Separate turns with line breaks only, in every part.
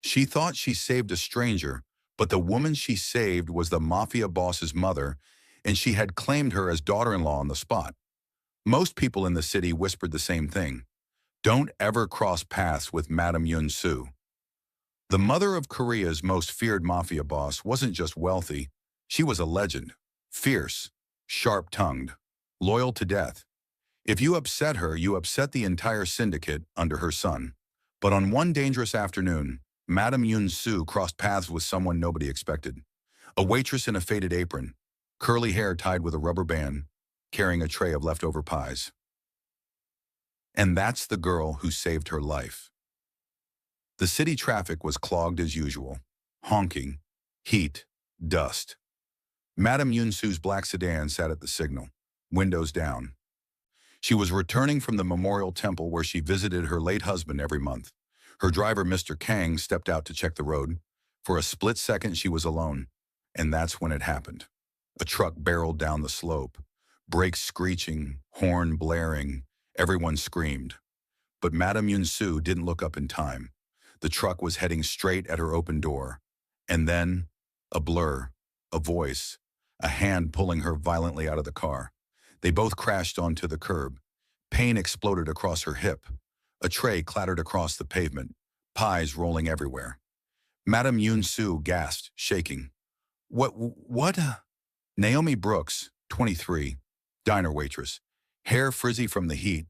She thought she saved a stranger, but the woman she saved was the mafia boss's mother, and she had claimed her as daughter-in-law on the spot. Most people in the city whispered the same thing. Don't ever cross paths with Madame Yun-Su. The mother of Korea's most feared mafia boss wasn't just wealthy, she was a legend. Fierce, sharp-tongued, loyal to death. If you upset her, you upset the entire syndicate under her son. But on one dangerous afternoon, Madame Yun-Su crossed paths with someone nobody expected. A waitress in a faded apron, curly hair tied with a rubber band, carrying a tray of leftover pies. And that's the girl who saved her life. The city traffic was clogged as usual. Honking, heat, dust. Madame Yun-Su's black sedan sat at the signal, windows down. She was returning from the memorial temple where she visited her late husband every month. Her driver, Mr. Kang, stepped out to check the road. For a split second, she was alone. And that's when it happened. A truck barreled down the slope. Brakes screeching, horn blaring. Everyone screamed. But Madame Yun-Su didn't look up in time. The truck was heading straight at her open door. And then, a blur, a voice, a hand pulling her violently out of the car. They both crashed onto the curb. Pain exploded across her hip. A tray clattered across the pavement, pies rolling everywhere. Madame Yun-Su gasped, shaking. What? Naomi Brooks, 23, diner waitress, hair frizzy from the heat,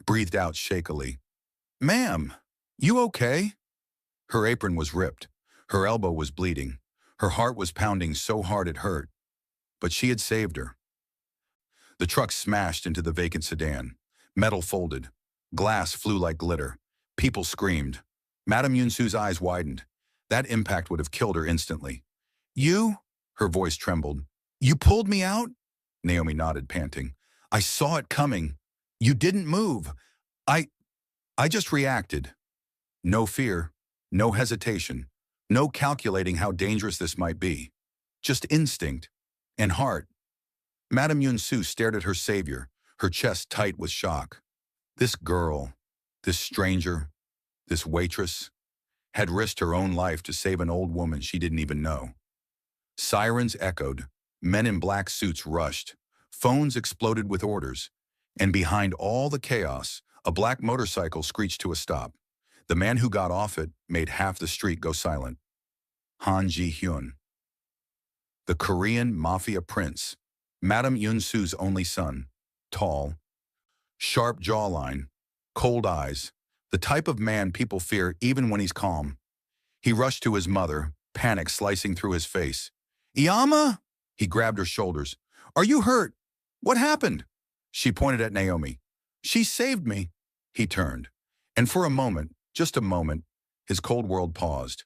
breathed out shakily. Ma'am, you okay? Her apron was ripped. Her elbow was bleeding. Her heart was pounding so hard it hurt. But she had saved her. The truck smashed into the vacant sedan. Metal folded. Glass flew like glitter. People screamed. Madame Yun-Su's eyes widened. That impact would have killed her instantly. You? Her voice trembled. You pulled me out? Naomi nodded, panting. I saw it coming. You didn't move. I just reacted. No fear, no hesitation, no calculating how dangerous this might be. Just instinct and heart. Madame Yun-Su stared at her savior, her chest tight with shock. This girl, this stranger, this waitress, had risked her own life to save an old woman she didn't even know. Sirens echoed, men in black suits rushed, phones exploded with orders, and behind all the chaos, a black motorcycle screeched to a stop. The man who got off it made half the street go silent. Han Ji-hyun, the Korean mafia prince, Madame Yun-Su's only son, tall, sharp jawline, cold eyes, the type of man people fear even when he's calm. He rushed to his mother, panic slicing through his face. Iyama? He grabbed her shoulders. Are you hurt? What happened? She pointed at Naomi. She saved me. He turned. And for a moment, just a moment, his cold world paused.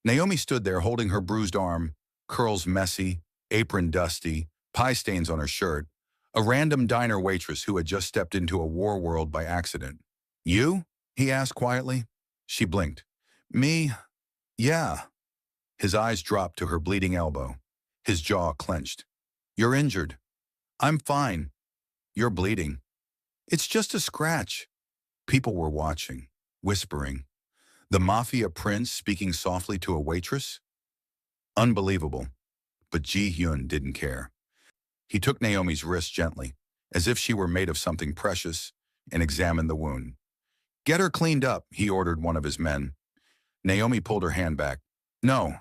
Naomi stood there holding her bruised arm, curls messy, apron dusty, pie stains on her shirt, a random diner waitress who had just stepped into a war world by accident. You? He asked quietly. She blinked. Me? Yeah. His eyes dropped to her bleeding elbow. His jaw clenched. You're injured. I'm fine. You're bleeding. It's just a scratch. People were watching, whispering. The mafia prince speaking softly to a waitress? Unbelievable. But Ji-hyun didn't care. He took Naomi's wrist gently, as if she were made of something precious, and examined the wound. Get her cleaned up, he ordered one of his men. Naomi pulled her hand back. No,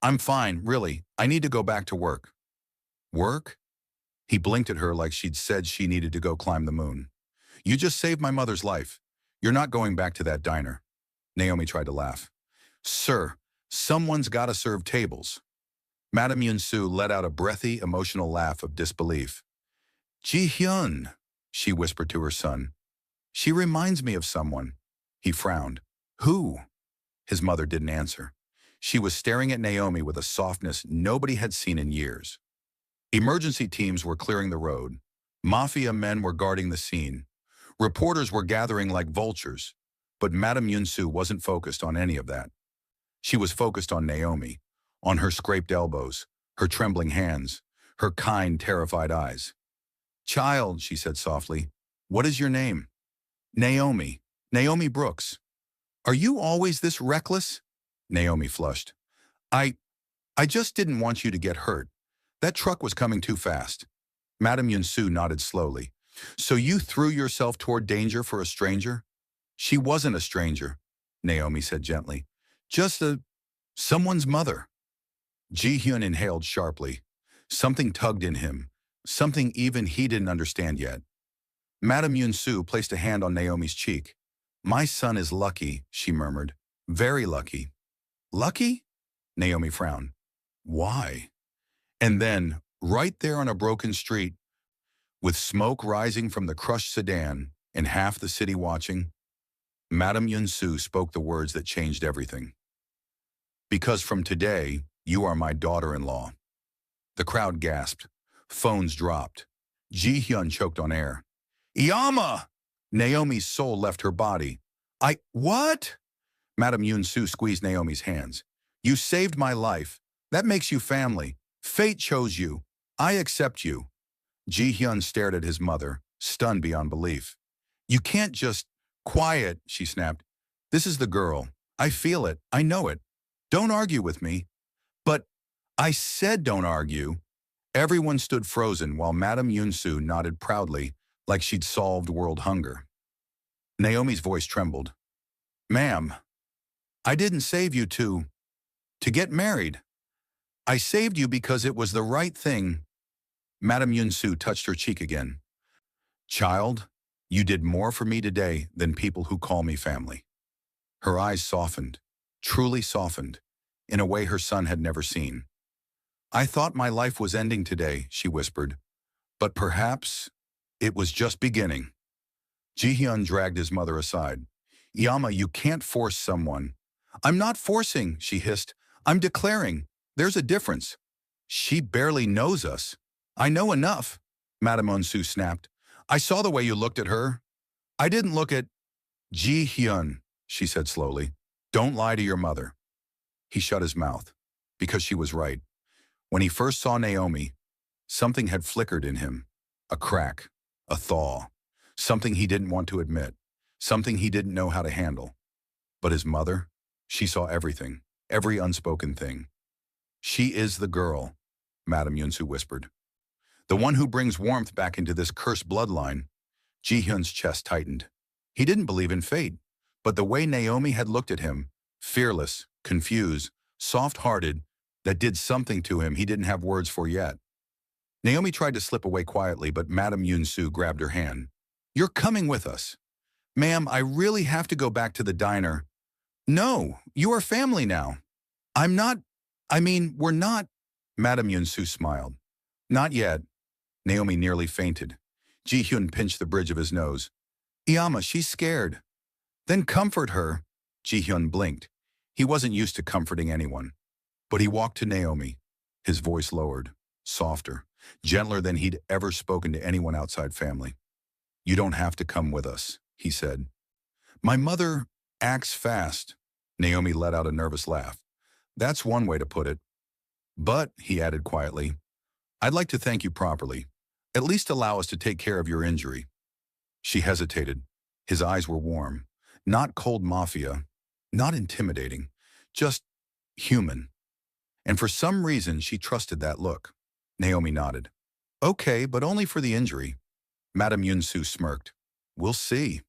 I'm fine, really. I need to go back to work. Work? He blinked at her like she'd said she needed to go climb the moon. You just saved my mother's life. You're not going back to that diner. Naomi tried to laugh. Sir, someone's got to serve tables. Madame Yun-Su let out a breathy, emotional laugh of disbelief. Ji-hyun, she whispered to her son. She reminds me of someone. He frowned. Who? His mother didn't answer. She was staring at Naomi with a softness nobody had seen in years. Emergency teams were clearing the road. Mafia men were guarding the scene. Reporters were gathering like vultures. But Madame Yun-Su wasn't focused on any of that. She was focused on Naomi, on her scraped elbows, her trembling hands, her kind, terrified eyes. Child, she said softly, what is your name? Naomi. Naomi Brooks. Are you always this reckless? Naomi flushed. I, I just didn't want you to get hurt. That truck was coming too fast. Madame Yunsu nodded slowly. So you threw yourself toward danger for a stranger? She wasn't a stranger, Naomi said gently. Just someone's mother. Ji-hyun inhaled sharply. Something tugged in him, something even he didn't understand yet. Madame Yunsu placed a hand on Naomi's cheek. My son is lucky, she murmured. Very lucky. Lucky? Naomi frowned. Why? And then, right there on a broken street, with smoke rising from the crushed sedan and half the city watching, Madame Yunsu spoke the words that changed everything. Because from today, you are my daughter-in-law. The crowd gasped. Phones dropped. Ji-hyun choked on air. Iyama! Naomi's soul left her body. What? Madame Yunsu squeezed Naomi's hands. You saved my life. That makes you family. Fate chose you. I accept you. Ji-hyun stared at his mother, stunned beyond belief. You can't just... Quiet, she snapped. This is the girl. I feel it. I know it. Don't argue with me. But I said don't argue. Everyone stood frozen while Madame Yunsu nodded proudly like she'd solved world hunger. Naomi's voice trembled. Ma'am, I didn't save you to get married. I saved you because it was the right thing. Madame Yunsu touched her cheek again. Child, you did more for me today than people who call me family. Her eyes softened, truly softened, in a way her son had never seen. I thought my life was ending today, she whispered, but perhaps it was just beginning. Ji-hyun dragged his mother aside. Yama, you can't force someone. I'm not forcing, she hissed. I'm declaring. There's a difference. She barely knows us. I know enough, Madame Yunsu snapped. I saw the way you looked at her. I didn't look at Ji-hyun, she said slowly. Don't lie to your mother. He shut his mouth, because she was right. When he first saw Naomi, something had flickered in him. A crack, a thaw, something he didn't want to admit, something he didn't know how to handle. But his mother, she saw everything, every unspoken thing. She is the girl, Madame Yunsu whispered. The one who brings warmth back into this cursed bloodline. Ji-hyun's chest tightened. He didn't believe in fate, but the way Naomi had looked at him, fearless, confused, soft-hearted, that did something to him he didn't have words for yet. Naomi tried to slip away quietly, but Madame Yunsu grabbed her hand. You're coming with us. Ma'am, I really have to go back to the diner. No, you are family now. We're not. Madame Yunsu smiled. Not yet. Naomi nearly fainted. Ji-hyun pinched the bridge of his nose. Iyama, she's scared. Then comfort her. Ji-hyun blinked. He wasn't used to comforting anyone. But he walked to Naomi, his voice lowered, softer, gentler than he'd ever spoken to anyone outside family. You don't have to come with us, he said. My mother acts fast. Naomi let out a nervous laugh. That's one way to put it. But, he added quietly, I'd like to thank you properly. At least allow us to take care of your injury. She hesitated. His eyes were warm. Not cold mafia. Not intimidating. Just human. And for some reason, she trusted that look. Naomi nodded. Okay, but only for the injury. Madame Yunsu smirked. We'll see.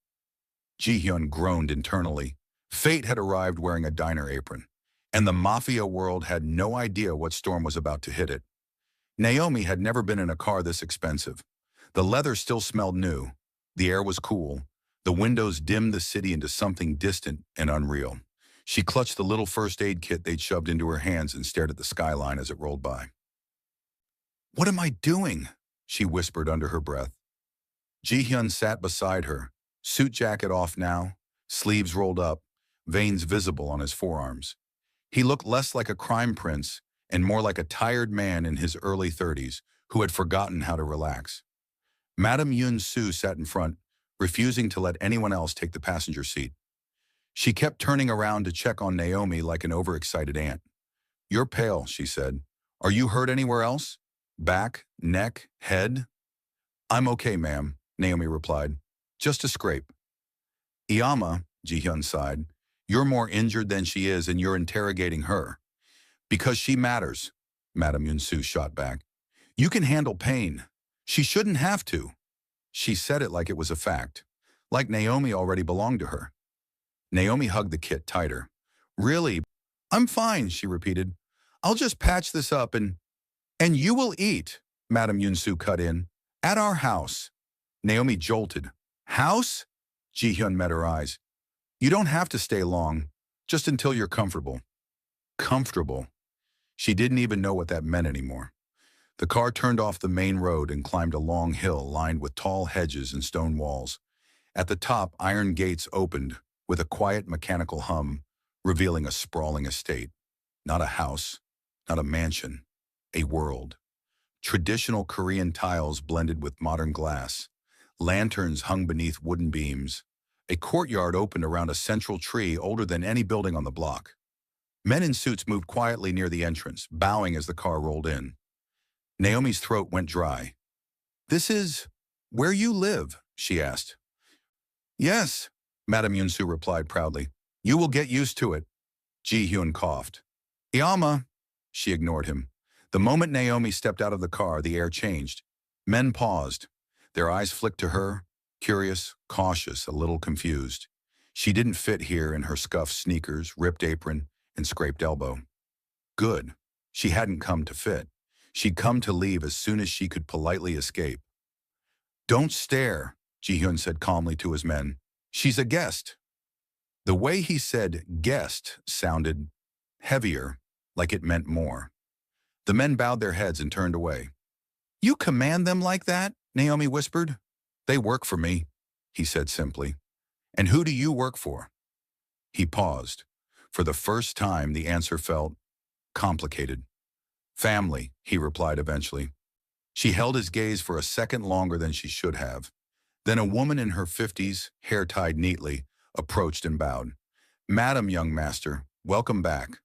Ji-hyun groaned internally. Fate had arrived wearing a diner apron, and the Mafia world had no idea what storm was about to hit it. Naomi had never been in a car this expensive. The leather still smelled new. The air was cool. The windows dimmed the city into something distant and unreal. She clutched the little first aid kit they'd shoved into her hands and stared at the skyline as it rolled by. What am I doing? She whispered under her breath. Ji-hyun sat beside her, suit jacket off now, sleeves rolled up, veins visible on his forearms. He looked less like a crime prince and more like a tired man in his early 30s who had forgotten how to relax. Madame Yunsu sat in front, refusing to let anyone else take the passenger seat. She kept turning around to check on Naomi like an overexcited aunt. You're pale, she said. Are you hurt anywhere else? Back, neck, head? I'm okay, ma'am, Naomi replied. Just a scrape. Iyama, Ji-hyun sighed. You're more injured than she is and you're interrogating her. Because she matters, Madame Yunsu shot back. You can handle pain. She shouldn't have to. She said it like it was a fact, like Naomi already belonged to her. Naomi hugged the kit tighter. Really? I'm fine, she repeated. I'll just patch this up and you will eat, Madame Yunsu cut in. At our house. Naomi jolted. House? Ji-hyun met her eyes. You don't have to stay long, just until you're comfortable. Comfortable. She didn't even know what that meant anymore. The car turned off the main road and climbed a long hill lined with tall hedges and stone walls. At the top, iron gates opened with a quiet mechanical hum, revealing a sprawling estate. Not a house, not a mansion, a world. Traditional Korean tiles blended with modern glass. Lanterns hung beneath wooden beams. A courtyard opened around a central tree older than any building on the block. Men in suits moved quietly near the entrance, bowing as the car rolled in. Naomi's throat went dry. This is where you live, she asked. Yes, Madame Yunsu replied proudly. You will get used to it. Ji-hyun coughed. Yama, she ignored him. The moment Naomi stepped out of the car, the air changed. Men paused. Their eyes flicked to her, curious, cautious, a little confused. She didn't fit here in her scuffed sneakers, ripped apron, and scraped elbow. Good. She hadn't come to fit. She'd come to leave as soon as she could politely escape. Don't stare, Ji-hyun said calmly to his men. She's a guest. The way he said guest sounded heavier, like it meant more. The men bowed their heads and turned away. You command them like that? Naomi whispered. They work for me, he said simply. And who do you work for? He paused. For the first time, the answer felt complicated. Family, he replied eventually. She held his gaze for a second longer than she should have. Then a woman in her 50s, hair tied neatly, approached and bowed. Madam, young master, welcome back.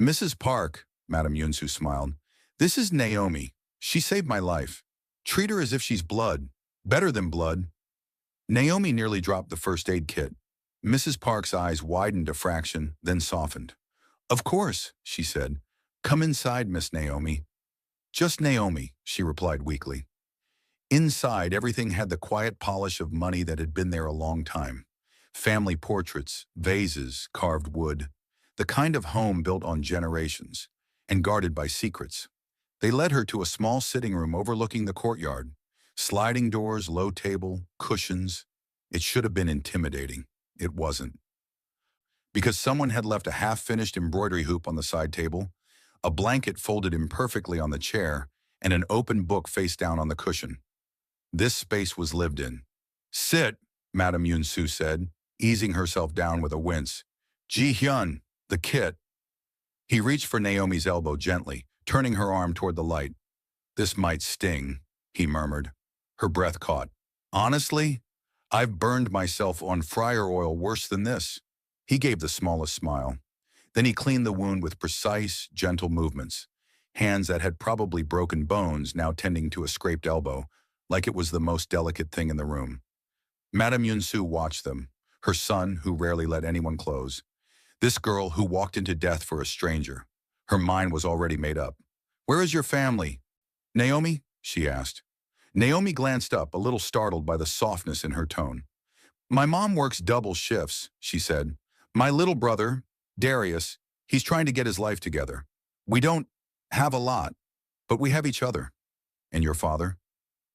Mrs. Park, Madame Yunsu smiled. This is Naomi. She saved my life. Treat her as if she's blood. Better than blood. Naomi nearly dropped the first aid kit. Mrs. Park's eyes widened a fraction, then softened. Of course, she said. Come inside, Miss Naomi. Just Naomi, she replied weakly. Inside, everything had the quiet polish of money that had been there a long time. Family portraits, vases, carved wood. The kind of home built on generations and guarded by secrets. They led her to a small sitting room overlooking the courtyard. Sliding doors, low table, cushions. It should have been intimidating. It wasn't. Because someone had left a half-finished embroidery hoop on the side table, a blanket folded imperfectly on the chair, and an open book face down on the cushion. This space was lived in. Sit, Madame Yunsu said, easing herself down with a wince. Ji-hyun, the kit. He reached for Naomi's elbow gently, turning her arm toward the light. This might sting, he murmured. Her breath caught. Honestly, I've burned myself on fryer oil worse than this. He gave the smallest smile. Then he cleaned the wound with precise, gentle movements. Hands that had probably broken bones now tending to a scraped elbow, like it was the most delicate thing in the room. Madame Yunsu watched them, her son who rarely let anyone close. This girl who walked into death for a stranger. Her mind was already made up. Where is your family? Naomi? She asked. Naomi glanced up, a little startled by the softness in her tone. My mom works double shifts, she said. My little brother, Darius, he's trying to get his life together. We don't have a lot, but we have each other. And your father?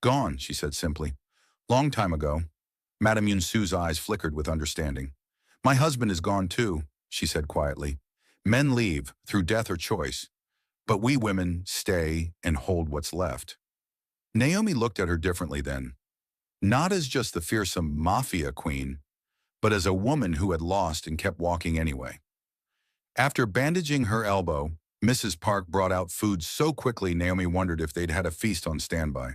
Gone, she said simply. Long time ago. Madame Yunsu's eyes flickered with understanding. My husband is gone too, she said quietly. Men leave, through death or choice. But we women stay and hold what's left. Naomi looked at her differently then. Not as just the fearsome Mafia queen, but as a woman who had lost and kept walking anyway. After bandaging her elbow, Mrs. Park brought out food so quickly Naomi wondered if they'd had a feast on standby.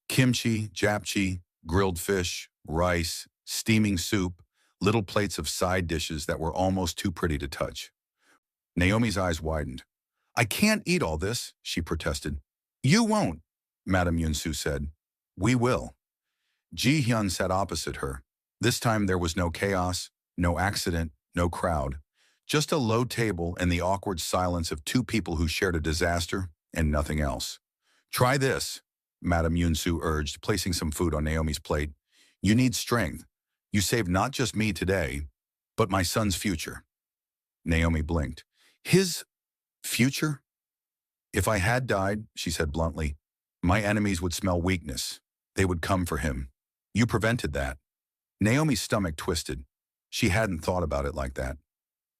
Kimchi, japchae, grilled fish, rice, steaming soup, little plates of side dishes that were almost too pretty to touch. Naomi's eyes widened. I can't eat all this, she protested. You won't, Madame Yunsu said. We will. Ji-hyun sat opposite her. This time there was no chaos, no accident, No crowd. Just a low table and the awkward silence of two people who shared a disaster and nothing else. Try this, Madame Yunsu urged, placing some food on Naomi's plate. You need strength. You saved not just me today, but my son's future. Naomi blinked. His future? If I had died, she said bluntly, my enemies would smell weakness. They would come for him. You prevented that. Naomi's stomach twisted. She hadn't thought about it like that.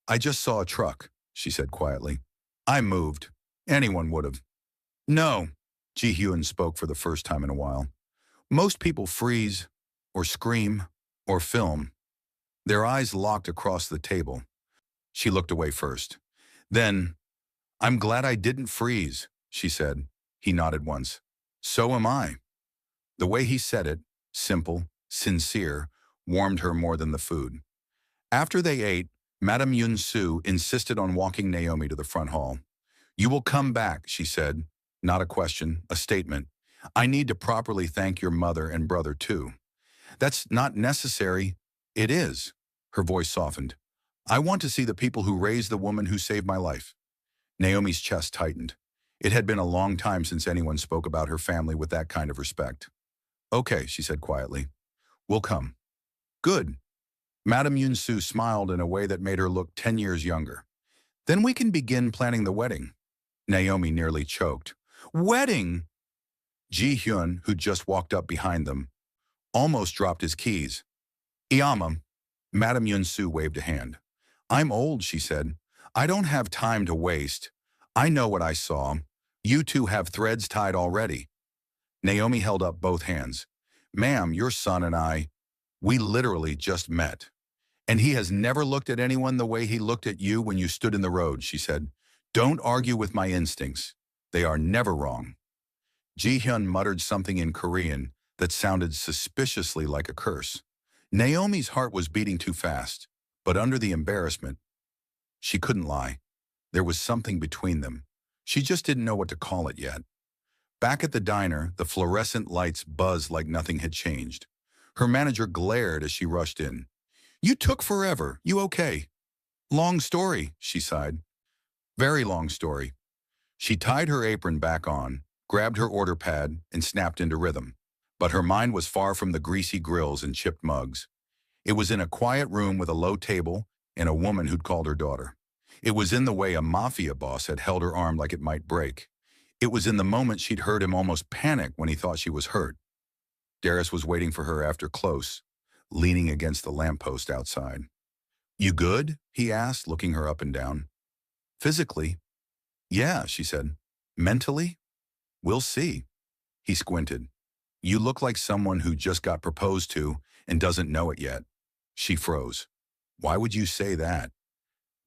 I just saw a truck, she said quietly. I moved. Anyone would have. No, Ji Hyun spoke for the first time in a while. Most people freeze, or scream, or film. Their eyes locked across the table. She looked away first. Then, I'm glad I didn't freeze, she said. He nodded once. So am I. The way he said it, simple, sincere, warmed her more than the food. After they ate, Madame Yun-Su insisted on walking Naomi to the front hall. You will come back, she said. Not a question, a statement. I need to properly thank your mother and brother too. That's not necessary. It is. Her voice softened. I want to see the people who raised the woman who saved my life. Naomi's chest tightened. It had been a long time since anyone spoke about her family with that kind of respect. Okay, she said quietly. We'll come. Good. Madame Yun-Su smiled in a way that made her look 10 years younger. Then we can begin planning the wedding. Naomi nearly choked. Wedding! Ji Hyun, who just walked up behind them, almost dropped his keys. Iyama. Madame Yun-Su waved a hand. I'm old, she said. I don't have time to waste. I know what I saw. You two have threads tied already. Naomi held up both hands. Ma'am, your son and I, we literally just met. And he has never looked at anyone the way he looked at you when you stood in the road, she said. Don't argue with my instincts. They are never wrong. Ji Hyun muttered something in Korean that sounded suspiciously like a curse. Naomi's heart was beating too fast, but under the embarrassment, she couldn't lie. There was something between them. She just didn't know what to call it yet. Back at the diner, the fluorescent lights buzzed like nothing had changed. Her manager glared as she rushed in. You took forever. You okay? Long story, she sighed. Very long story. She tied her apron back on, grabbed her order pad, and snapped into rhythm. But her mind was far from the greasy grills and chipped mugs. It was in a quiet room with a low table and a woman who'd called her daughter. It was in the way a Mafia boss had held her arm like it might break. It was in the moment she'd heard him almost panic when he thought she was hurt. Darius was waiting for her after close, leaning against the lamppost outside. You good? He asked, looking her up and down. Physically? Yeah, she said. Mentally? We'll see. He squinted. You look like someone who just got proposed to and doesn't know it yet. She froze. Why would you say that?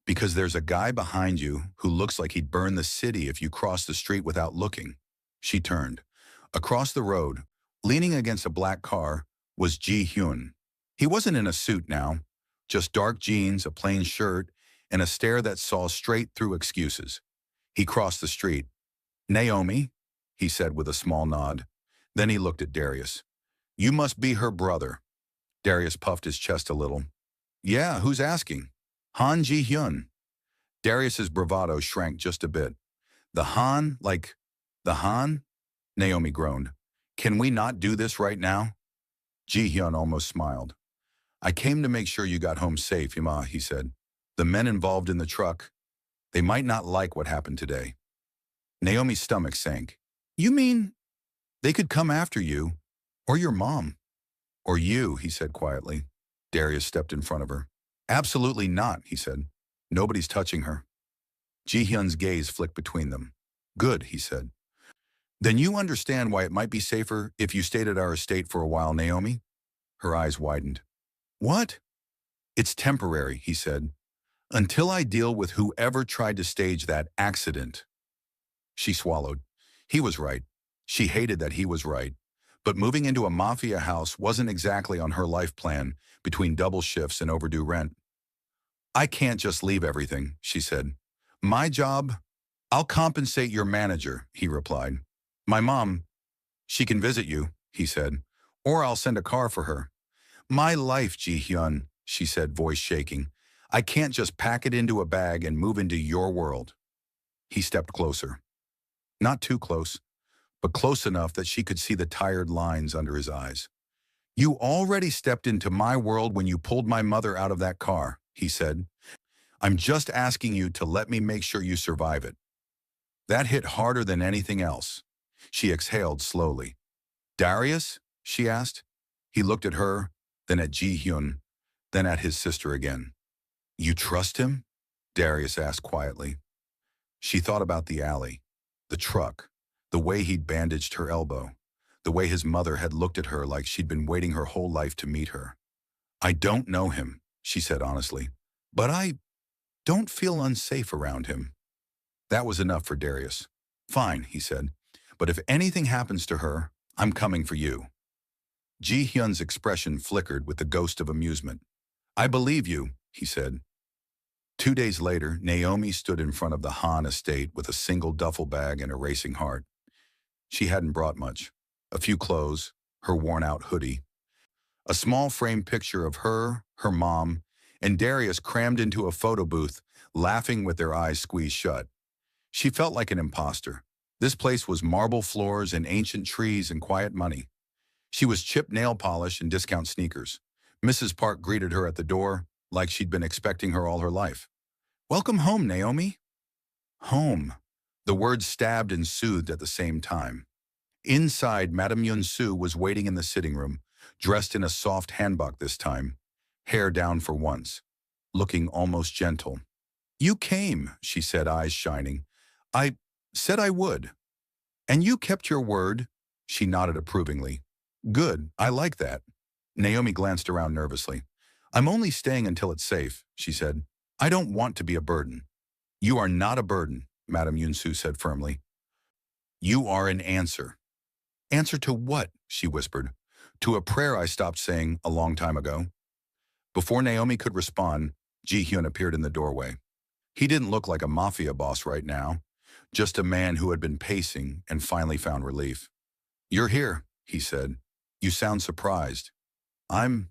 Because there's a guy behind you who looks like he'd burn the city if you crossed the street without looking. She turned. Across the road, leaning against a black car, was Ji Hyun. He wasn't in a suit now, just dark jeans, a plain shirt, and a stare that saw straight through excuses. He crossed the street. Naomi, he said with a small nod. Then he looked at Darius. You must be her brother. Darius puffed his chest a little. Yeah, who's asking? Han Ji Hyun. Darius's bravado shrank just a bit. The Han, like the Han? Naomi groaned. Can we not do this right now? Ji Hyun almost smiled. I came to make sure you got home safe, Ima, he said. The men involved in the truck, they might not like what happened today. Naomi's stomach sank. You mean they could come after you, or your mom? Or you, he said quietly. Darius stepped in front of her. Absolutely not, he said. Nobody's touching her. Ji Hyun's gaze flicked between them. Good, he said. Then you understand why it might be safer if you stayed at our estate for a while, Naomi? Her eyes widened. What? It's temporary, he said. Until I deal with whoever tried to stage that accident. She swallowed. He was right. She hated that he was right. But moving into a Mafia house wasn't exactly on her life plan between double shifts and overdue rent. I can't just leave everything, she said. My job? I'll compensate your manager, he replied. My mom, she can visit you, he said, or I'll send a car for her. My life, Ji Hyun, she said, voice shaking. I can't just pack it into a bag and move into your world. He stepped closer. Not too close, but close enough that she could see the tired lines under his eyes. You already stepped into my world when you pulled my mother out of that car, he said. I'm just asking you to let me make sure you survive it. That hit harder than anything else. She exhaled slowly. Darius? She asked. He looked at her, then at Ji-hyun, then at his sister again. You trust him? Darius asked quietly. She thought about the alley, the truck, the way he'd bandaged her elbow, the way his mother had looked at her like she'd been waiting her whole life to meet her. I don't know him, she said honestly, but I don't feel unsafe around him. That was enough for Darius. Fine, he said, but if anything happens to her, I'm coming for you. Ji-hyun's expression flickered with the ghost of amusement. I believe you, he said. 2 days later, Naomi stood in front of the Han estate with a single duffel bag and a racing heart. She hadn't brought much. A few clothes, her worn-out hoodie, a small framed picture of her mom, and Darius crammed into a photo booth, laughing with their eyes squeezed shut. She felt like an imposter. This place was marble floors and ancient trees and quiet money. She was chipped nail polish and discount sneakers. Mrs. Park greeted her at the door, like she'd been expecting her all her life. Welcome home, Naomi. Home. The words stabbed and soothed at the same time. Inside, Madame Yun-soo was waiting in the sitting room, dressed in a soft hanbok this time, hair down for once, looking almost gentle. You came, she said, eyes shining. I said I would. And you kept your word, she nodded approvingly. Good, I like that. Naomi glanced around nervously. I'm only staying until it's safe, she said. I don't want to be a burden. You are not a burden, Madame Yun-soo said firmly. You are an answer. Answer to what? She whispered. To a prayer I stopped saying a long time ago. Before Naomi could respond, Ji-hyun appeared in the doorway. He didn't look like a mafia boss right now, just a man who had been pacing and finally found relief. You're here, he said. You sound surprised. I'm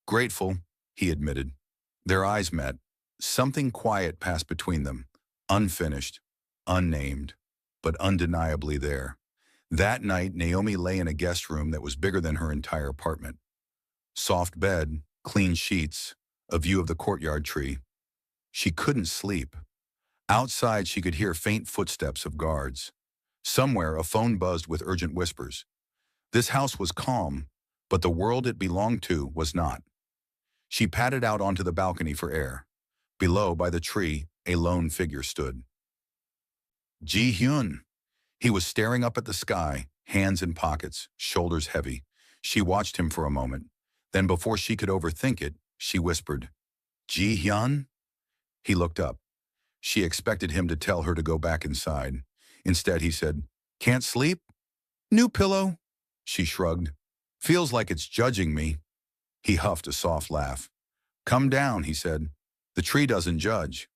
grateful, he admitted. Their eyes met. Something quiet passed between them, unfinished, unnamed, but undeniably there. That night, Naomi lay in a guest room that was bigger than her entire apartment. Soft bed, clean sheets, a view of the courtyard tree. She couldn't sleep. Outside, she could hear faint footsteps of guards. Somewhere, a phone buzzed with urgent whispers. This house was calm, but the world it belonged to was not. She padded out onto the balcony for air. Below, by the tree, a lone figure stood. Ji-hyun. He was staring up at the sky, hands in pockets, shoulders heavy. She watched him for a moment. Then before she could overthink it, she whispered, Ji-hyun? He looked up. She expected him to tell her to go back inside. Instead, he said, Can't sleep? New pillow? She shrugged. Feels like it's judging me. He huffed a soft laugh. Come down, he said. The tree doesn't judge.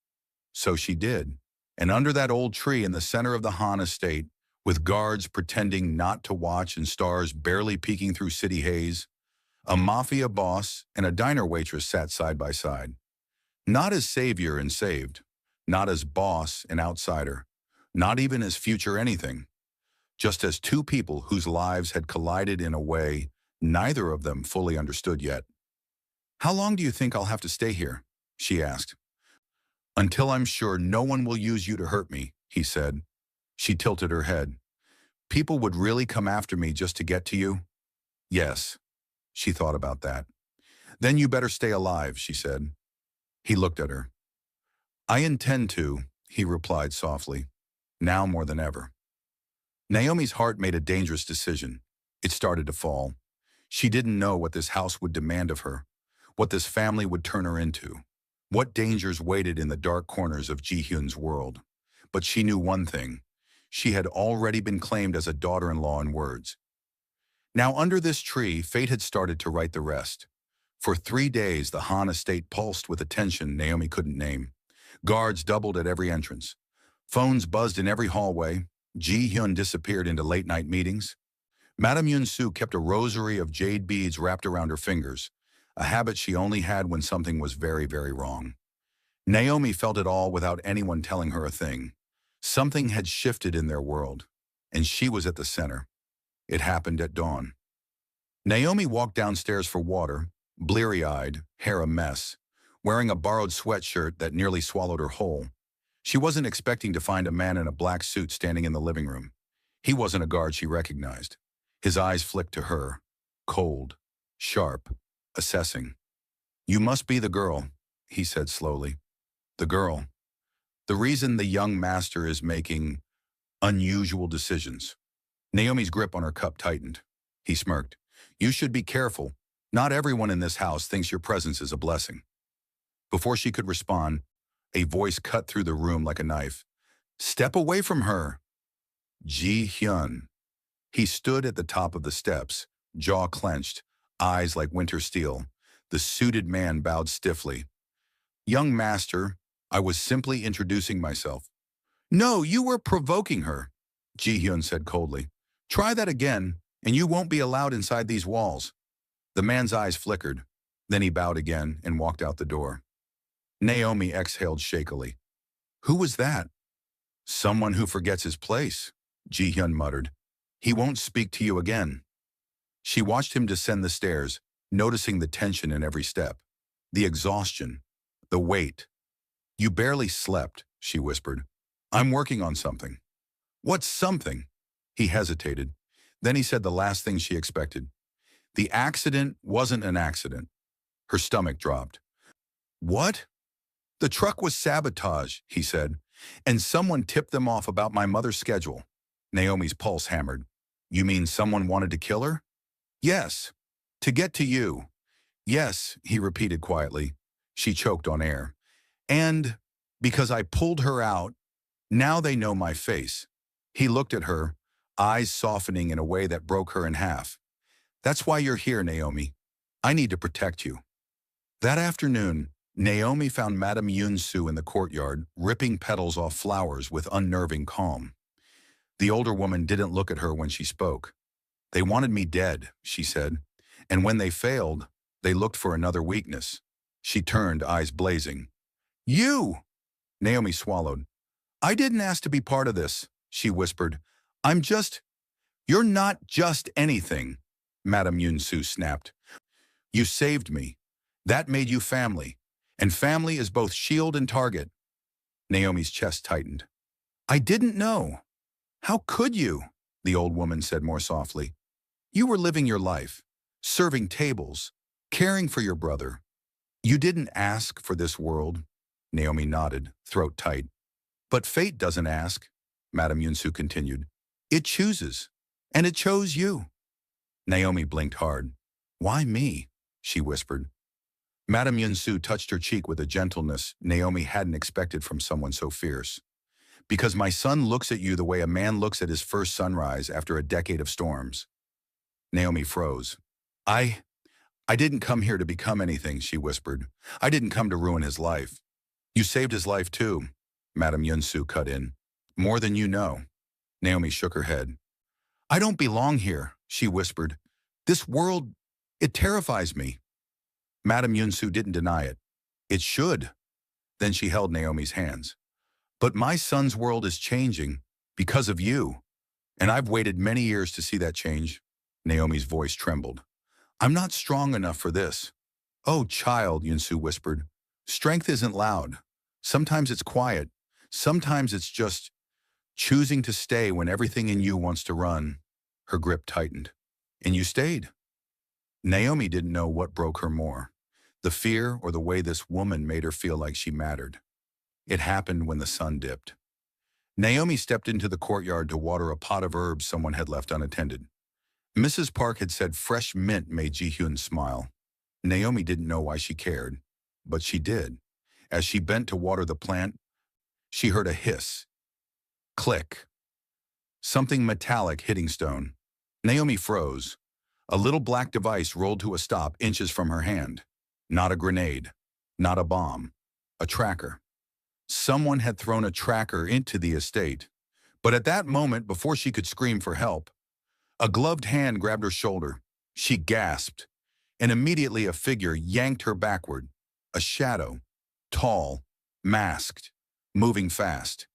So she did. And under that old tree in the center of the Han estate, with guards pretending not to watch and stars barely peeking through city haze, a mafia boss and a diner waitress sat side by side. Not as savior and saved, not as boss and outsider, not even as future anything, just as two people whose lives had collided in a way neither of them fully understood yet. How long do you think I'll have to stay here? She asked. Until I'm sure no one will use you to hurt me, he said. She tilted her head. People would really come after me just to get to you? Yes. She thought about that. Then you better stay alive, she said. He looked at her. I intend to, he replied softly, now more than ever. Naomi's heart made a dangerous decision. It started to fall. She didn't know what this house would demand of her, what this family would turn her into, what dangers waited in the dark corners of Ji-hyun's world. But she knew one thing. She had already been claimed as a daughter-in-law in words. Now under this tree, fate had started to write the rest. For 3 days, the Han estate pulsed with a tension Naomi couldn't name. Guards doubled at every entrance. Phones buzzed in every hallway. Ji-hyun disappeared into late-night meetings. Madame Yun-soo kept a rosary of jade beads wrapped around her fingers, a habit she only had when something was very, very wrong. Naomi felt it all without anyone telling her a thing. Something had shifted in their world, and she was at the center. It happened at dawn. Naomi walked downstairs for water, bleary-eyed, hair a mess, wearing a borrowed sweatshirt that nearly swallowed her whole. She wasn't expecting to find a man in a black suit standing in the living room. He wasn't a guard she recognized. His eyes flicked to her, cold, sharp, assessing. "You must be the girl," he said slowly. "The girl. The reason the young master is making unusual decisions." Naomi's grip on her cup tightened. He smirked. "You should be careful. Not everyone in this house thinks your presence is a blessing." Before she could respond, a voice cut through the room like a knife. "Step away from her." Ji-hyun. He stood at the top of the steps, jaw clenched, eyes like winter steel. The suited man bowed stiffly. "Young master, I was simply introducing myself." "No, you were provoking her," Ji-hyun said coldly. "Try that again, and you won't be allowed inside these walls." The man's eyes flickered. Then he bowed again and walked out the door. Naomi exhaled shakily. "Who was that?" "Someone who forgets his place," Ji-hyun muttered. "He won't speak to you again." She watched him descend the stairs, noticing the tension in every step, the exhaustion, the weight. "You barely slept," she whispered. "I'm working on something." "What's something?" He hesitated. Then he said the last thing she expected. "The accident wasn't an accident." Her stomach dropped. "What?" "The truck was sabotage," he said, "and someone tipped them off about my mother's schedule." Naomi's pulse hammered. "You mean someone wanted to kill her?" "Yes. To get to you." "Yes," he repeated quietly. She choked on air. "And because I pulled her out, now they know my face." He looked at her, eyes softening in a way that broke her in half. "That's why you're here, Naomi. I need to protect you." That afternoon, Naomi found Madame Yunsu in the courtyard, ripping petals off flowers with unnerving calm. The older woman didn't look at her when she spoke. "They wanted me dead," she said, "and when they failed, they looked for another weakness." She turned, eyes blazing. "You!" Naomi swallowed. "I didn't ask to be part of this," she whispered. "I'm just—" "You're not just anything," Madame Yunsu snapped. "You saved me. That made you family. And family is both shield and target." Naomi's chest tightened. "I didn't know." "How could you?" the old woman said more softly. "You were living your life, serving tables, caring for your brother. You didn't ask for this world." Naomi nodded, throat tight. "But fate doesn't ask," Madame Yunsu continued. "It chooses, and it chose you." Naomi blinked hard. "Why me?" she whispered. Madame Yunsu touched her cheek with a gentleness Naomi hadn't expected from someone so fierce. "Because my son looks at you the way a man looks at his first sunrise after a decade of storms." Naomi froze. I didn't come here to become anything," she whispered. "I didn't come to ruin his life." "You saved his life too," Madame Yunsu cut in. "More than you know." Naomi shook her head. "I don't belong here," she whispered. "This world, it terrifies me." Madame Yunsu didn't deny it. "It should." Then she held Naomi's hands. "But my son's world is changing because of you. And I've waited many years to see that change." Naomi's voice trembled. "I'm not strong enough for this." "Oh, child," Yunsu whispered. "Strength isn't loud. Sometimes it's quiet. Sometimes it's just choosing to stay when everything in you wants to run." Her grip tightened. "And you stayed." Naomi didn't know what broke her more, the fear or the way this woman made her feel like she mattered. It happened when the sun dipped. Naomi stepped into the courtyard to water a pot of herbs someone had left unattended. Mrs. Park had said fresh mint made Ji-hyun smile. Naomi didn't know why she cared, but she did. As she bent to water the plant, she heard a hiss. Click. Something metallic hitting stone. Naomi froze. A little black device rolled to a stop inches from her hand. Not a grenade. Not a bomb. A tracker. Someone had thrown a tracker into the estate. But at that moment, before she could scream for help, a gloved hand grabbed her shoulder. She gasped, and immediately a figure yanked her backward. A shadow. Tall, masked, moving fast.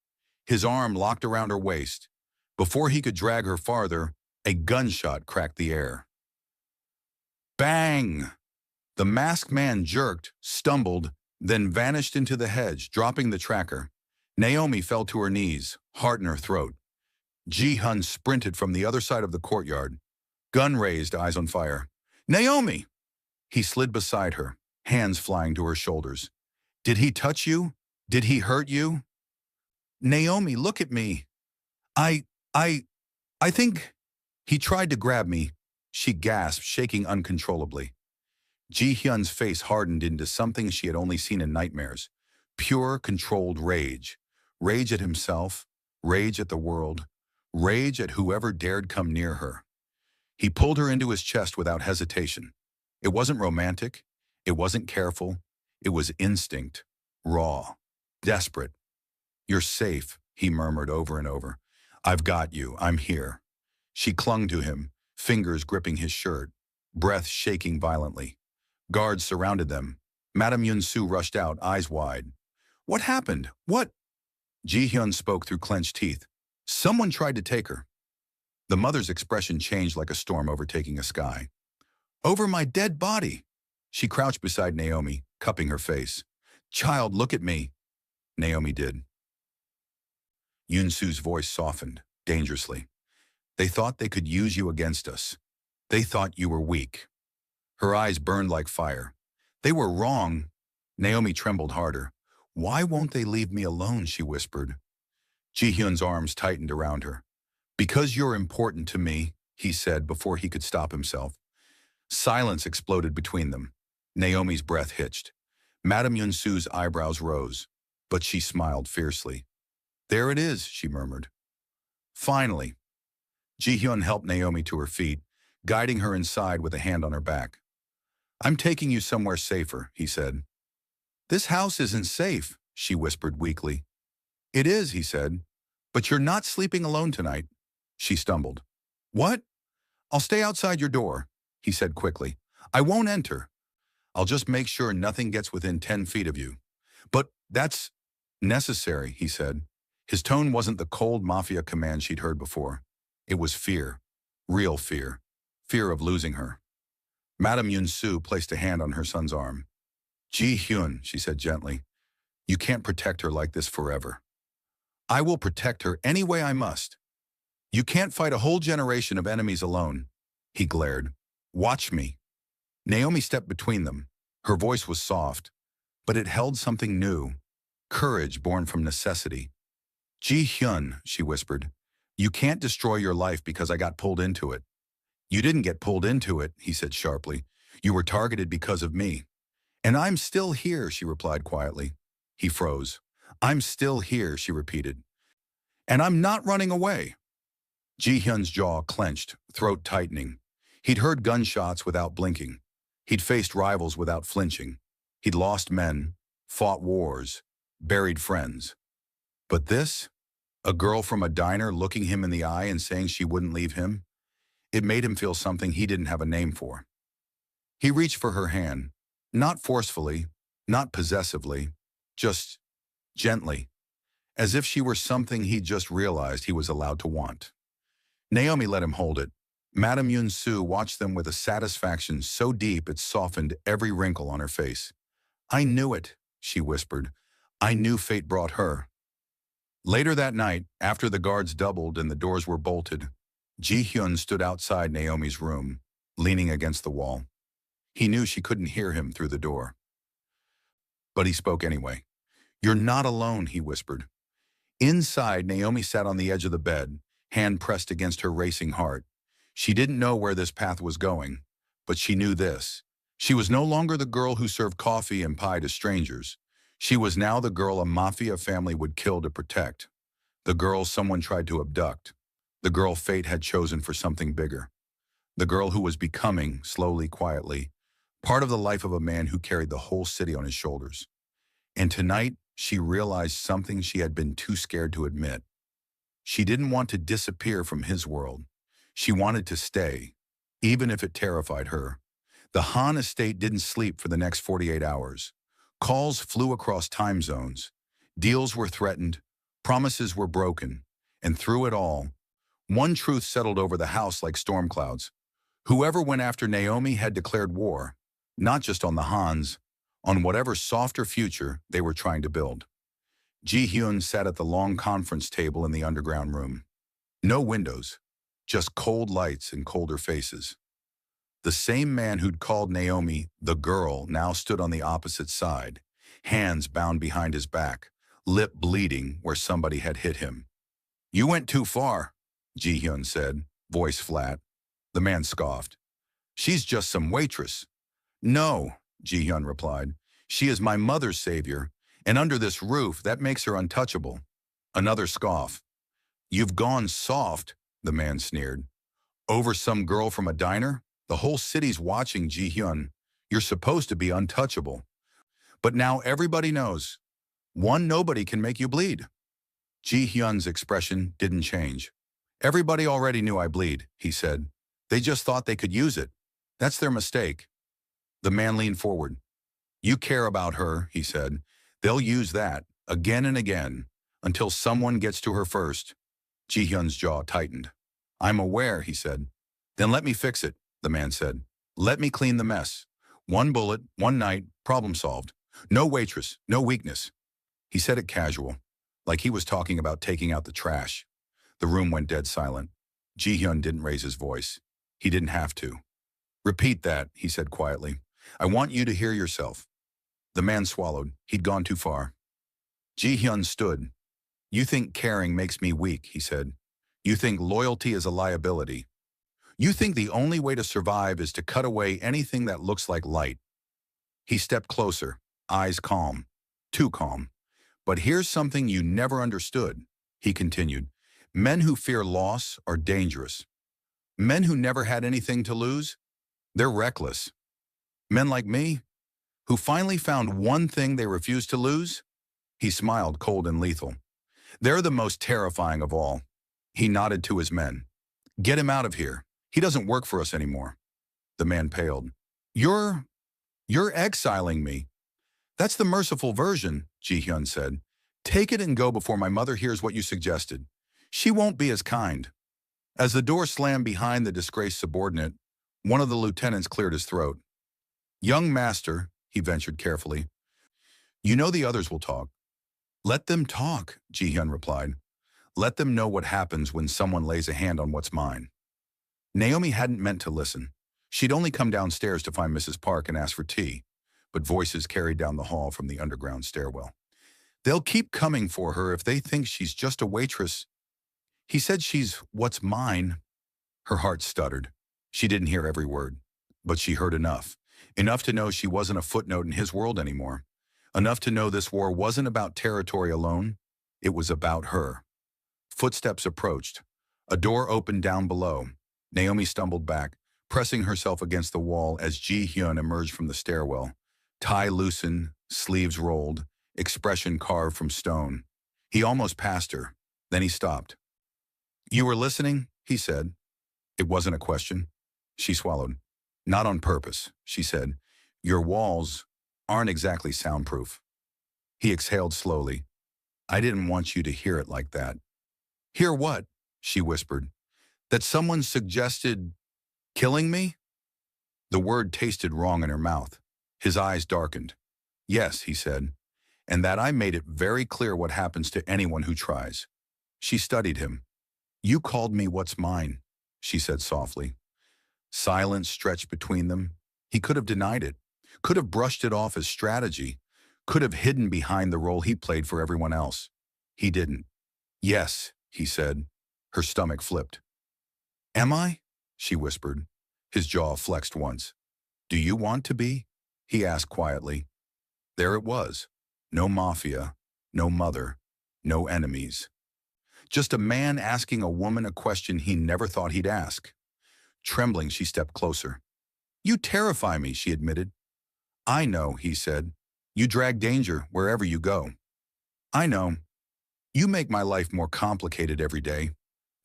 His arm locked around her waist. Before he could drag her farther, a gunshot cracked the air. Bang! The masked man jerked, stumbled, then vanished into the hedge, dropping the tracker. Naomi fell to her knees, heart in her throat. Ji-hun sprinted from the other side of the courtyard, gun raised, eyes on fire. Naomi! He slid beside her, hands flying to her shoulders. Did he touch you? Did he hurt you? Naomi, look at me. I, I, I think... He tried to grab me, she gasped, shaking uncontrollably. Ji-hyun's face hardened into something she had only seen in nightmares. Pure, controlled rage. Rage at himself, rage at the world, rage at whoever dared come near her. He pulled her into his chest without hesitation. It wasn't romantic, it wasn't careful, it was instinct, raw, desperate. You're safe, he murmured over and over. I've got you, I'm here. She clung to him, fingers gripping his shirt, breath shaking violently. Guards surrounded them. Madame Yun-soo rushed out, eyes wide. What happened? What? Ji-hyun spoke through clenched teeth. Someone tried to take her. The mother's expression changed like a storm overtaking a sky. Over my dead body. She crouched beside Naomi, cupping her face. Child, look at me. Naomi did. Yun-soo's voice softened, dangerously. They thought they could use you against us. They thought you were weak. Her eyes burned like fire. They were wrong. Naomi trembled harder. Why won't they leave me alone, she whispered. Ji-hyun's arms tightened around her. Because you're important to me, he said before he could stop himself. Silence exploded between them. Naomi's breath hitched. Madame Yun-soo's eyebrows rose, but she smiled fiercely. There it is, she murmured. Finally. Ji-hyun helped Naomi to her feet, guiding her inside with a hand on her back. I'm taking you somewhere safer, he said. This house isn't safe, she whispered weakly. It is, he said. But you're not sleeping alone tonight. She stumbled. What? I'll stay outside your door, he said quickly. I won't enter. I'll just make sure nothing gets within 10 feet of you. But that's necessary, he said. His tone wasn't the cold Mafia command she'd heard before. It was fear, real fear, fear of losing her. Madame Yun-soo placed a hand on her son's arm. Ji-hyun, she said gently, you can't protect her like this forever. I will protect her any way I must. You can't fight a whole generation of enemies alone, he glared. Watch me. Naomi stepped between them. Her voice was soft, but it held something new, courage born from necessity. Ji-hyun, she whispered, you can't destroy your life because I got pulled into it. You didn't get pulled into it, he said sharply. You were targeted because of me. And I'm still here, she replied quietly. He froze. I'm still here, she repeated. And I'm not running away. Ji-hyun's jaw clenched, throat tightening. He'd heard gunshots without blinking. He'd faced rivals without flinching. He'd lost men, fought wars, buried friends. But this? A girl from a diner looking him in the eye and saying she wouldn't leave him? It made him feel something he didn't have a name for. He reached for her hand, not forcefully, not possessively, just gently, as if she were something he'd just realized he was allowed to want. Naomi let him hold it. Madame Yun-soo watched them with a satisfaction so deep it softened every wrinkle on her face. I knew it, she whispered. I knew fate brought her. Later that night, after the guards doubled and the doors were bolted, Ji-hyun stood outside Naomi's room, leaning against the wall. He knew she couldn't hear him through the door. But he spoke anyway. You're not alone, he whispered. Inside, Naomi sat on the edge of the bed, hand pressed against her racing heart. She didn't know where this path was going, but she knew this. She was no longer the girl who served coffee and pie to strangers. She was now the girl a Mafia family would kill to protect. The girl someone tried to abduct. The girl fate had chosen for something bigger. The girl who was becoming, slowly, quietly, part of the life of a man who carried the whole city on his shoulders. And tonight, she realized something she had been too scared to admit. She didn't want to disappear from his world. She wanted to stay, even if it terrified her. The Han estate didn't sleep for the next 48 hours. Calls flew across time zones. Deals were threatened. Promises were broken. And through it all, one truth settled over the house like storm clouds. Whoever went after Naomi had declared war, not just on the Hans, on whatever softer future they were trying to build. Ji-hyun sat at the long conference table in the underground room. No windows, just cold lights and colder faces. The same man who'd called Naomi the girl now stood on the opposite side, hands bound behind his back, lip bleeding where somebody had hit him. "You went too far," Ji-hyun said, voice flat. The man scoffed. "She's just some waitress." "No," Ji-hyun replied. "She is my mother's savior, and under this roof, that makes her untouchable." Another scoff. "You've gone soft," the man sneered. "Over some girl from a diner? The whole city's watching, Ji-hyun. You're supposed to be untouchable. But now everybody knows. One nobody can make you bleed." Ji-hyun's expression didn't change. "Everybody already knew I bleed," he said. "They just thought they could use it. That's their mistake." The man leaned forward. "You care about her," he said. "They'll use that, again and again, until someone gets to her first." Ji-hyun's jaw tightened. "I'm aware," he said. "Then let me fix it," the man said. "Let me clean the mess. One bullet, one night, problem solved. No waitress, no weakness." He said it casual, like he was talking about taking out the trash. The room went dead silent. Ji-hyun didn't raise his voice. He didn't have to. "Repeat that," he said quietly. "I want you to hear yourself." The man swallowed. He'd gone too far. Ji-hyun stood. "You think caring makes me weak," he said. "You think loyalty is a liability. You think the only way to survive is to cut away anything that looks like light." He stepped closer, eyes calm, too calm. "But here's something you never understood," he continued. "Men who fear loss are dangerous. Men who never had anything to lose, they're reckless. Men like me, who finally found one thing they refused to lose," he smiled cold and lethal. "They're the most terrifying of all." He nodded to his men. "Get him out of here. He doesn't work for us anymore." The man paled. You're exiling me." "That's the merciful version," Ji-hyun said. "Take it and go before my mother hears what you suggested. She won't be as kind." As the door slammed behind the disgraced subordinate, one of the lieutenants cleared his throat. "Young master," he ventured carefully, "you know the others will talk." "Let them talk," Ji-hyun replied. "Let them know what happens when someone lays a hand on what's mine." Naomi hadn't meant to listen. She'd only come downstairs to find Mrs. Park and ask for tea, but voices carried down the hall from the underground stairwell. "They'll keep coming for her if they think she's just a waitress. He said she's what's mine." Her heart stuttered. She didn't hear every word, but she heard enough. Enough to know she wasn't a footnote in his world anymore. Enough to know this war wasn't about territory alone. It was about her. Footsteps approached. A door opened down below. Naomi stumbled back, pressing herself against the wall as Ji-hyun emerged from the stairwell. Tie loosened, sleeves rolled, expression carved from stone. He almost passed her. Then he stopped. "You were listening?" he said. It wasn't a question. She swallowed. "Not on purpose," she said. "Your walls aren't exactly soundproof." He exhaled slowly. "I didn't want you to hear it like that." "Hear what?" she whispered. "That someone suggested killing me?" The word tasted wrong in her mouth. His eyes darkened. "Yes," he said, "and that I made it very clear what happens to anyone who tries." She studied him. "You called me what's mine," she said softly. Silence stretched between them. He could have denied it, could have brushed it off as strategy, could have hidden behind the role he played for everyone else. He didn't. "Yes," he said. Her stomach flipped. "Am I?" she whispered. His jaw flexed once. "Do you want to be?" he asked quietly. There it was. No mafia, no mother, no enemies. Just a man asking a woman a question he never thought he'd ask. Trembling, she stepped closer. "You terrify me," she admitted. "I know," he said. "You drag danger wherever you go." "I know. You make my life more complicated every day."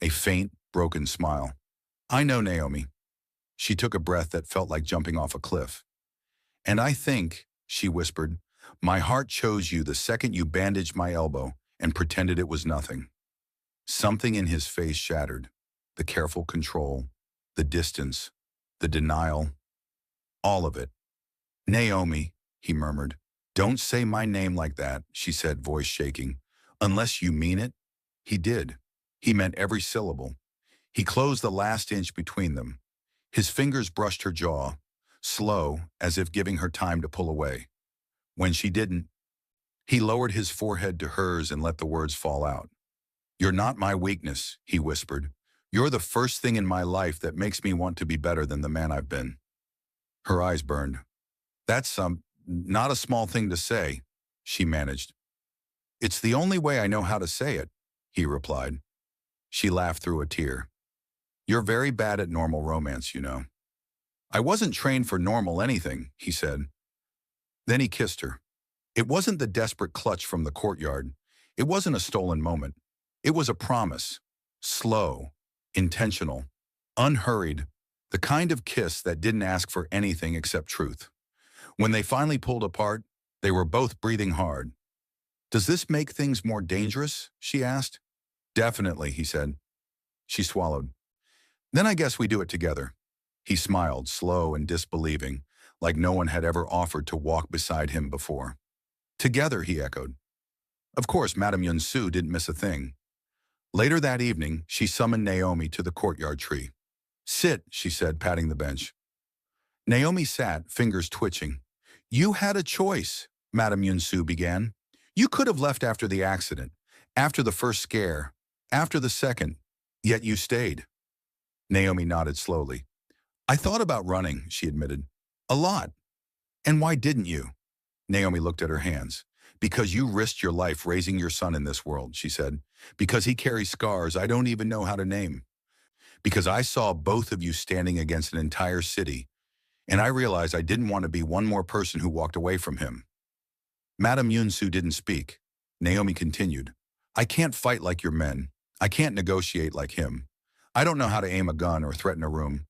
A faint, broken smile. "I know, Naomi." She took a breath that felt like jumping off a cliff. "And I think," she whispered, My heart chose you the second you bandaged my elbow and pretended it was nothing. Something in his face shattered. The careful control, the distance, the denial, all of it. Naomi, he murmured. Don't say my name like that, she said, voice shaking. Unless you mean it. He did. He meant every syllable. He closed the last inch between them. His fingers brushed her jaw, slow, as if giving her time to pull away. When she didn't, he lowered his forehead to hers and let the words fall out. You're not my weakness, he whispered. You're the first thing in my life that makes me want to be better than the man I've been. Her eyes burned. That's not a small thing to say, she managed. It's the only way I know how to say it, he replied. She laughed through a tear. You're very bad at normal romance, you know. I wasn't trained for normal anything, he said. Then he kissed her. It wasn't the desperate clutch from the courtyard. It wasn't a stolen moment. It was a promise. Slow, intentional, unhurried, the kind of kiss that didn't ask for anything except truth. When they finally pulled apart, they were both breathing hard. Does this make things more dangerous? She asked. Definitely, he said. She swallowed. Then I guess we do it together. He smiled, slow and disbelieving, like no one had ever offered to walk beside him before. Together, he echoed. Of course, Madame Yunsu didn't miss a thing. Later that evening, she summoned Naomi to the courtyard tree. Sit, she said, patting the bench. Naomi sat, fingers twitching. You had a choice, Madame Yunsu began. You could have left after the accident, after the first scare, after the second, yet you stayed. Naomi nodded slowly. I thought about running, she admitted. A lot. And why didn't you? Naomi looked at her hands. Because you risked your life raising your son in this world, she said. Because he carries scars I don't even know how to name. Because I saw both of you standing against an entire city, and I realized I didn't want to be one more person who walked away from him. Madame Yunsu didn't speak. Naomi continued. I can't fight like your men. I can't negotiate like him. I don't know how to aim a gun or threaten a room.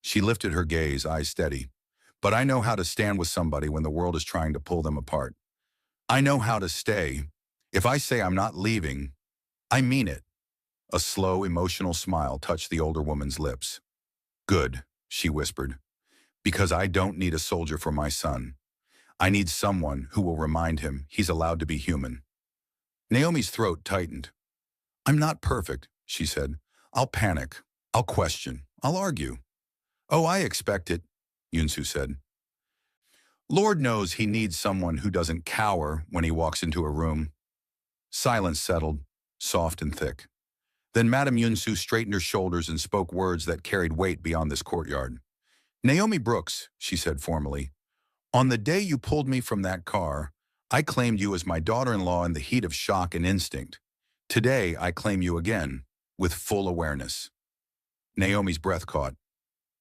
She lifted her gaze, eyes steady. But I know how to stand with somebody when the world is trying to pull them apart. I know how to stay. If I say I'm not leaving, I mean it. A slow, emotional smile touched the older woman's lips. Good, she whispered. Because I don't need a soldier for my son. I need someone who will remind him he's allowed to be human. Naomi's throat tightened. I'm not perfect, she said. I'll panic. I'll question. I'll argue. Oh, I expect it, Yunsu said. Lord knows he needs someone who doesn't cower when he walks into a room. Silence settled, soft and thick. Then Madame Yunsu straightened her shoulders and spoke words that carried weight beyond this courtyard. Naomi Brooks, she said formally, on the day you pulled me from that car, I claimed you as my daughter-in-law in the heat of shock and instinct. Today, I claim you again, with full awareness. Naomi's breath caught.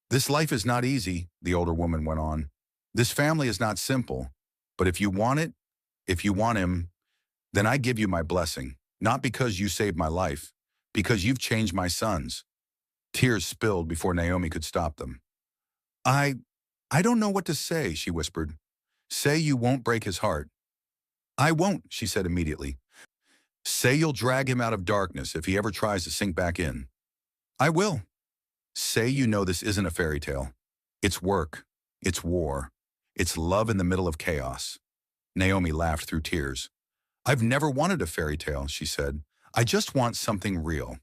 This life is not easy, the older woman went on. This family is not simple, but if you want it, if you want him, then I give you my blessing, not because you saved my life, because you've changed my son's. Tears spilled before Naomi could stop them. I don't know what to say, she whispered. Say you won't break his heart. I won't, she said immediately. Say you'll drag him out of darkness if he ever tries to sink back in. I will. Say you know this isn't a fairy tale. It's work. It's war. It's love in the middle of chaos. Naomi laughed through tears. I've never wanted a fairy tale, she said. I just want something real.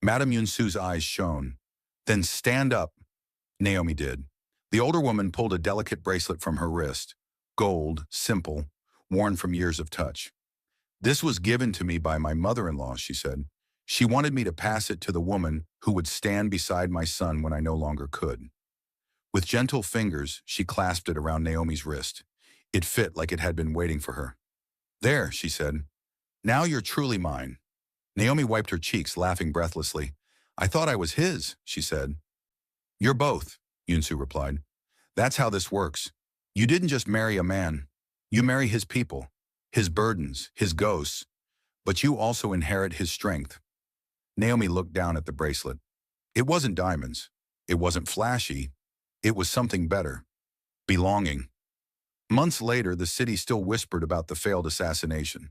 Madame Yunsu's eyes shone. Then stand up. Naomi did. The older woman pulled a delicate bracelet from her wrist. Gold, simple, worn from years of touch. This was given to me by my mother-in-law, she said. She wanted me to pass it to the woman who would stand beside my son when I no longer could. With gentle fingers, she clasped it around Naomi's wrist. It fit like it had been waiting for her. There, she said. Now you're truly mine. Naomi wiped her cheeks, laughing breathlessly. I thought I was his, she said. You're both, Yunsu replied. That's how this works. You didn't just marry a man. You marry his people, his burdens, his ghosts, but you also inherit his strength. Naomi looked down at the bracelet. It wasn't diamonds. It wasn't flashy. It was something better. Belonging. Months later, the city still whispered about the failed assassination.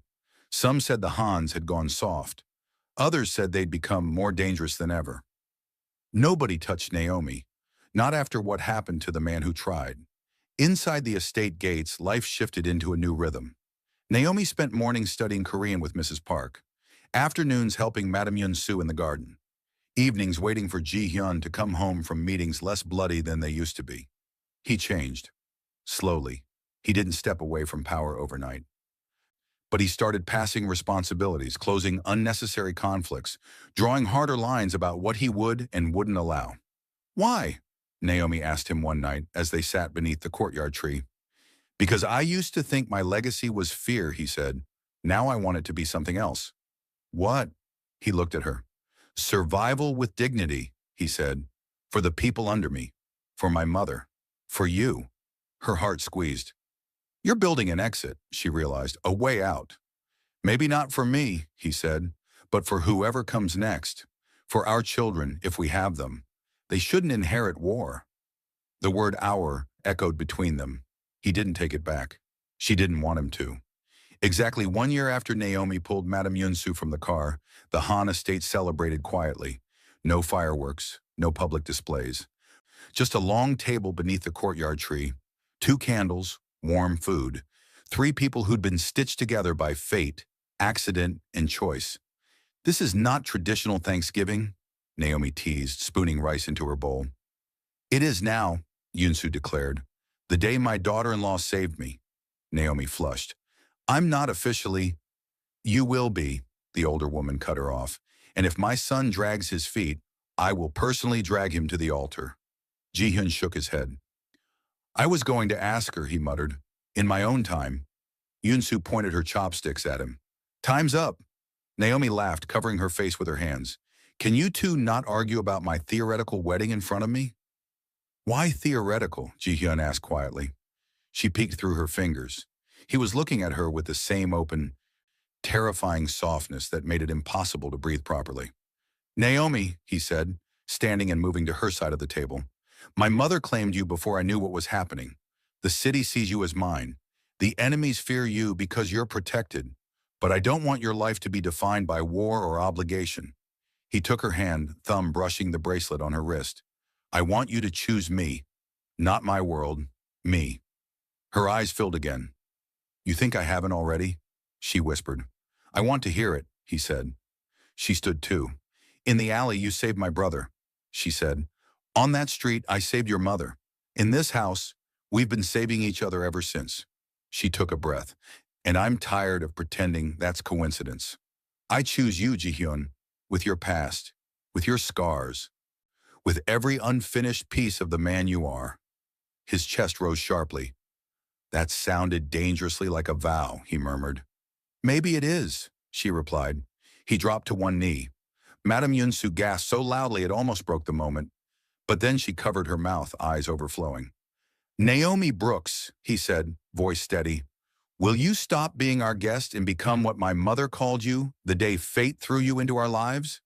Some said the Hans had gone soft. Others said they'd become more dangerous than ever. Nobody touched Naomi, not after what happened to the man who tried. Inside the estate gates, life shifted into a new rhythm. Naomi spent mornings studying Korean with Mrs. Park, afternoons helping Madame Yun-soo in the garden, evenings waiting for Ji-hyun to come home from meetings less bloody than they used to be. He changed. Slowly. He didn't step away from power overnight. But he started passing responsibilities, closing unnecessary conflicts, drawing harder lines about what he would and wouldn't allow. "Why?" Naomi asked him one night as they sat beneath the courtyard tree. "Because I used to think my legacy was fear," he said. "Now I want it to be something else." "What?" He looked at her. "Survival with dignity," he said. "For the people under me. For my mother. For you." Her heart squeezed. "You're building an exit," she realized, "a way out." "Maybe not for me," he said, "but for whoever comes next. For our children, if we have them. They shouldn't inherit war." The word "our" echoed between them. He didn't take it back. She didn't want him to. Exactly 1 year after Naomi pulled Madame Yun-soo from the car, the Han estate celebrated quietly. No fireworks, no public displays. Just a long table beneath the courtyard tree, 2 candles, warm food, 3 people who'd been stitched together by fate, accident, and choice. "This is not traditional Thanksgiving," Naomi teased, spooning rice into her bowl. "It is now," Yunsu declared. "The day my daughter-in-law saved me." Naomi flushed. "I'm not officially—" "You will be," the older woman cut her off. "And if my son drags his feet, I will personally drag him to the altar." Ji-hyun shook his head. "I was going to ask her," he muttered. "In my own time." Yunsu pointed her chopsticks at him. "Time's up." Naomi laughed, covering her face with her hands. "Can you two not argue about my theoretical wedding in front of me?" "Why theoretical?" Ji-hyun asked quietly. She peeked through her fingers. He was looking at her with the same open, terrifying softness that made it impossible to breathe properly. "Naomi," he said, standing and moving to her side of the table. "My mother claimed you before I knew what was happening. The city sees you as mine. The enemies fear you because you're protected. But I don't want your life to be defined by war or obligation." He took her hand, thumb brushing the bracelet on her wrist. "I want you to choose me. Not my world. Me." Her eyes filled again. "You think I haven't already?" she whispered. "I want to hear it," he said. She stood too. "In the alley you saved my brother," she said. "On that street I saved your mother. In this house, we've been saving each other ever since." She took a breath. "And I'm tired of pretending that's coincidence. I choose you, Ji-hyun, with your past, with your scars, with every unfinished piece of the man you are." His chest rose sharply. "That sounded dangerously like a vow," he murmured. "Maybe it is," she replied. He dropped to one knee. Madame Yunsu gasped so loudly it almost broke the moment, but then she covered her mouth, eyes overflowing. "Naomi Brooks," he said, voice steady, "will you stop being our guest and become what my mother called you the day fate threw you into our lives?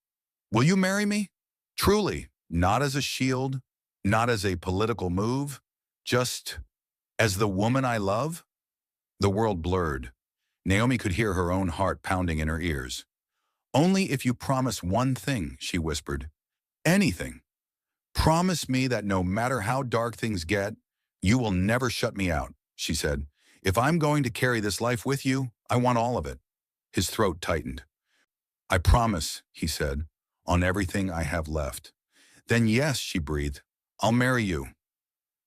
Will you marry me? Truly, not as a shield, not as a political move, just as the woman I love?" The world blurred. Naomi could hear her own heart pounding in her ears. "Only if you promise one thing," she whispered. "Anything. Promise me that no matter how dark things get, you will never shut me out," she said. "If I'm going to carry this life with you, I want all of it." His throat tightened. "I promise," he said, "on everything I have left." "Then yes," she breathed, "I'll marry you."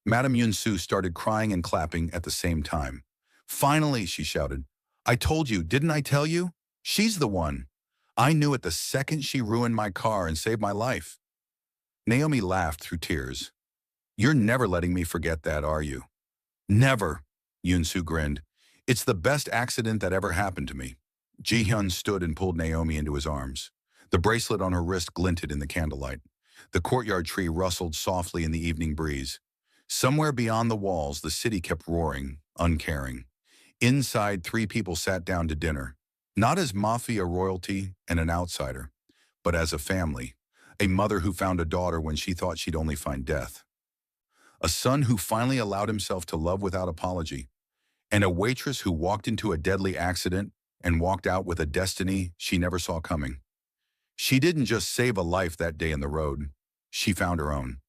Madame Yunsu started crying and clapping at the same time. "Finally," she shouted. "I told you, didn't I tell you? She's the one. I knew it the second she ruined my car and saved my life." Naomi laughed through tears. "You're never letting me forget that, are you?" "Never," Yunsu grinned. "It's the best accident that ever happened to me." Ji-hyun stood and pulled Naomi into his arms. The bracelet on her wrist glinted in the candlelight. The courtyard tree rustled softly in the evening breeze. Somewhere beyond the walls, the city kept roaring, uncaring. Inside, 3 people sat down to dinner, not as Mafia royalty and an outsider, but as a family. A mother who found a daughter when she thought she'd only find death. A son who finally allowed himself to love without apology. and a waitress who walked into a deadly accident and walked out with a destiny she never saw coming. She didn't just save a life that day in the road, she found her own.